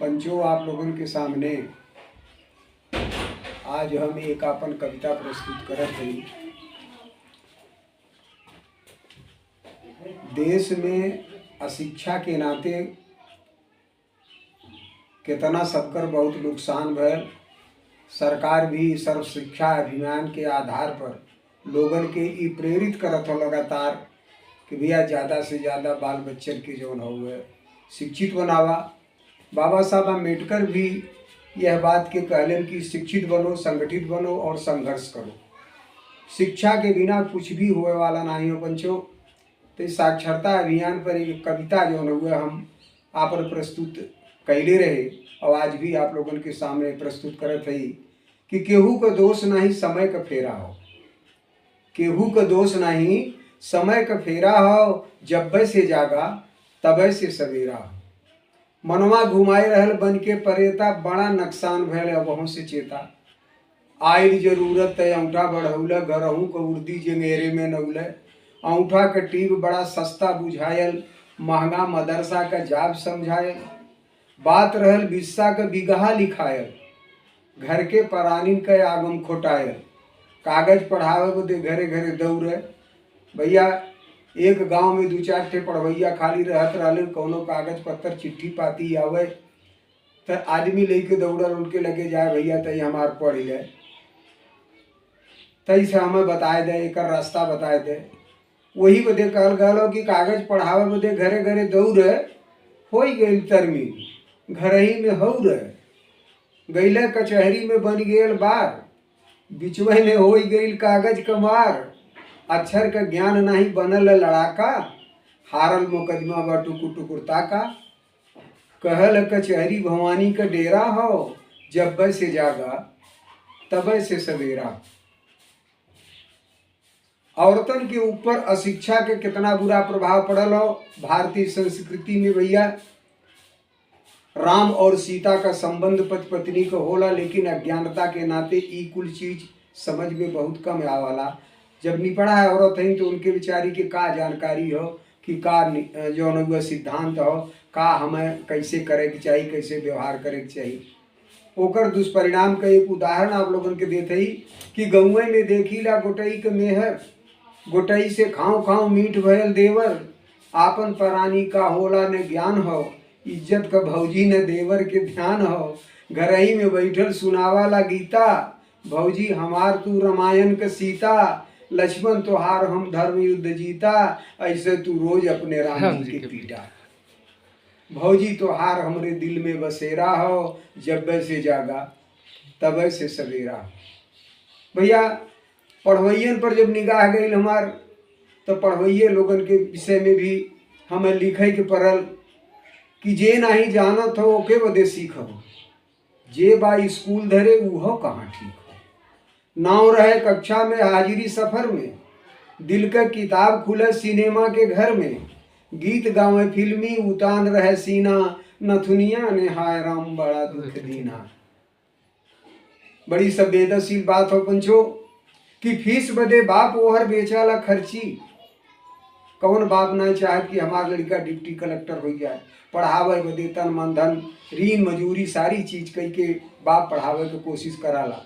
पंचों, आप लोगों के सामने आज हम एक अपन कविता प्रस्तुत करत हई। देश में अशिक्षा के नाते कितना सबकर बहुत नुकसान भयल। सरकार भी सर्व शिक्षा अभियान के आधार पर लोगन के ई प्रेरित करत हो लगातार कि भैया ज़्यादा से ज़्यादा बाल बच्चन के जौन हुए शिक्षित बनावा। बाबा साहब अम्बेडकर भी यह बात के कहलन कि शिक्षित बनो, संगठित बनो और संघर्ष करो। शिक्षा के बिना कुछ भी होए वाला नहीं हो पंचों। तो साक्षरता अभियान पर एक कविता जो हुए हम आपन प्रस्तुत कैले रहे और आज भी आप लोगन के सामने प्रस्तुत करत हई कि केहू का दोष नहीं समय का फेरा हो। केहू का दोष नहीं समय का फेरा हो, जब्बे से जागा तबे से सवेरा हो। मनवा घुमाए रहल बन के परेता, बड़ा नुकसान भयल अबहों से चेता। आइल जरूरत है औंठा बढ़ौला, घरहू को उर्दी जंगेरे में नौले। औंठा का टीब बड़ा सस्ता बुझायल, महंगा मदरसा का जाब समझायल। बात रहल बिस्सा का बिगहा लिखायल, घर के परानिन के आगम खोटायल। कागज पढ़ावे बदे घरे घरे दौड़े। भैया एक गांव में 2-4 ठे पढ़वैया खाली रहत रहलन। कौनो कागज पत्तर चिट्ठी पाती आवे तो आदमी लेके दौड़ल उनके लगे जाए, भैया तई हमार पढ़ जाए, तई से हमें बताए दे, एक रास्ता बताए दे। वही बदे कहल गलो कि कागज पढ़ावे बदे घरे घरे दौड़ हो गई तरमी, घर ही में हो रहे गईले कचहरी में बन गेल बार। बिचवे में हो गई कागज कमार, अक्षर का ज्ञान नहीं बनल लड़ाका। हारल मुकदमा बा टुकुर टुकुर ताका। कहल कचहरी भवानी का डेरा हो, जब्बे से जागा तबे से सवेरा। औरतन के ऊपर अशिक्षा के कितना बुरा प्रभाव पड़ल हो। भारतीय संस्कृति में भैया राम और सीता का संबंध पति पत्नी का होला, लेकिन अज्ञानता के नाते ई कुल चीज समझ में बहुत कम आवाला। जब निपड़ा है औरत है तो उनके बेचारी के का जानकारी हो कि का जो न सिद्धांत हो, का हमें कैसे करे के चाहिए, कैसे व्यवहार करे के चाहिए। ओकर दुष्परिणाम का एक उदाहरण आप लोगन के देते ही कि गौए में देखीला गोटई के मेहर, गोटई से खाँव खाँव मीठ भयल देवर। आपन परानी का होला न ज्ञान हो, इज्जत का भौजी न देवर के ध्यान हो। घरही में बैठल सुनावाला गीता, भौजी हमार तू रामायण का सीता। लक्ष्मण तोहार हम धर्म युद्ध जीता, ऐसे तू रोज अपने राम जी के पीटा। भौजी तोहार हमरे दिल में बसेरा हो, जब्बे से जागा तबे से सवेरा। भैया पढ़वैयन पर जब निगाह गई हमार, तो पढ़वैये लोगन के विषय में भी हमें लिखे के पड़ल कि जे नहीं जानत हो ओके बदे सीखो, जे बा स्कूल धरे उहो कहाँ ठीक हो। नाव रहे कक्षा में हाजिरी सफर में, दिल का किताब खुले सिनेमा के घर में। गीत गावे फिल्मी उतान रहे सीना, नथुनिया ने हाय राम बड़ा दुख दीना। बड़ी संवेदनशील बात हो पंचो कि फीस बदे बाप ओहर बेचाला खर्ची। कौन बाप ना चाहे कि हमारा लड़का डिप्टी कलेक्टर हो जाए। पढ़ावे बदे तन मन धन ऋण मजूरी सारी चीज कई के बाप पढ़ावे के कोशिश कराला।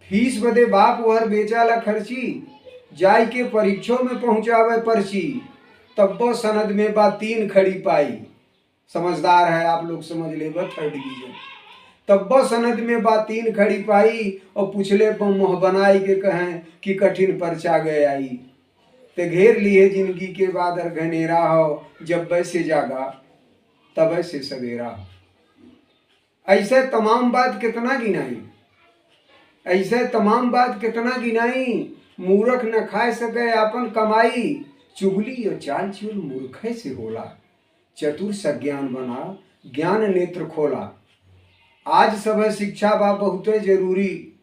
फीस बदे बाप ओहर बेचाला खर्ची, जाय के परीक्षों में पहुंचावे पर्ची। तब्बो सनद में बा 3 खड़ी पाई। समझदार है आप लोग समझ ले 3rd डिवीजन। तब्बो सनद में बा 3 खड़ी पाई, और पुछले पर मुँह बनाई के कहें कि कठिन पर्चा गए आई। ते घेर लिए जिंदगी के बाद घनेरा हो, जब्बे से जागा तबे से सवेरा। ऐसे तमाम बात कितना गिनाई, ऐसे तमाम बात कितना गिनाई। मूर्ख न खाए सके आपन कमाई, चुगली और चाल चुल मूर्खे से होला। चतुर सज्ञान बना, ज्ञान नेत्र खोला। आज सब शिक्षा बा बहुते जरूरी,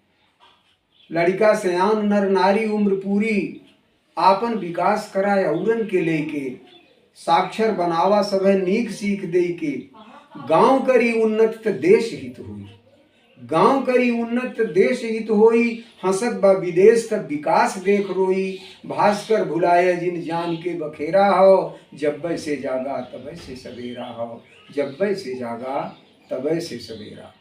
लड़का सयान नर नारी उम्र पूरी। आपन विकास कराए औरन के लेके, साक्षर बनावा सब नीक सीख दे के। गांव करी उन्नत त देश हित हुई, गांव करी उन्नत देश हित होई। हंसत बा विदेश तब विकास देख रोई। भास्कर भुलाए जिन जान के बखेरा हो, जब्बे से जागा तबे से सवेरा हो। जब्बे से जागा तबै से सवेरा।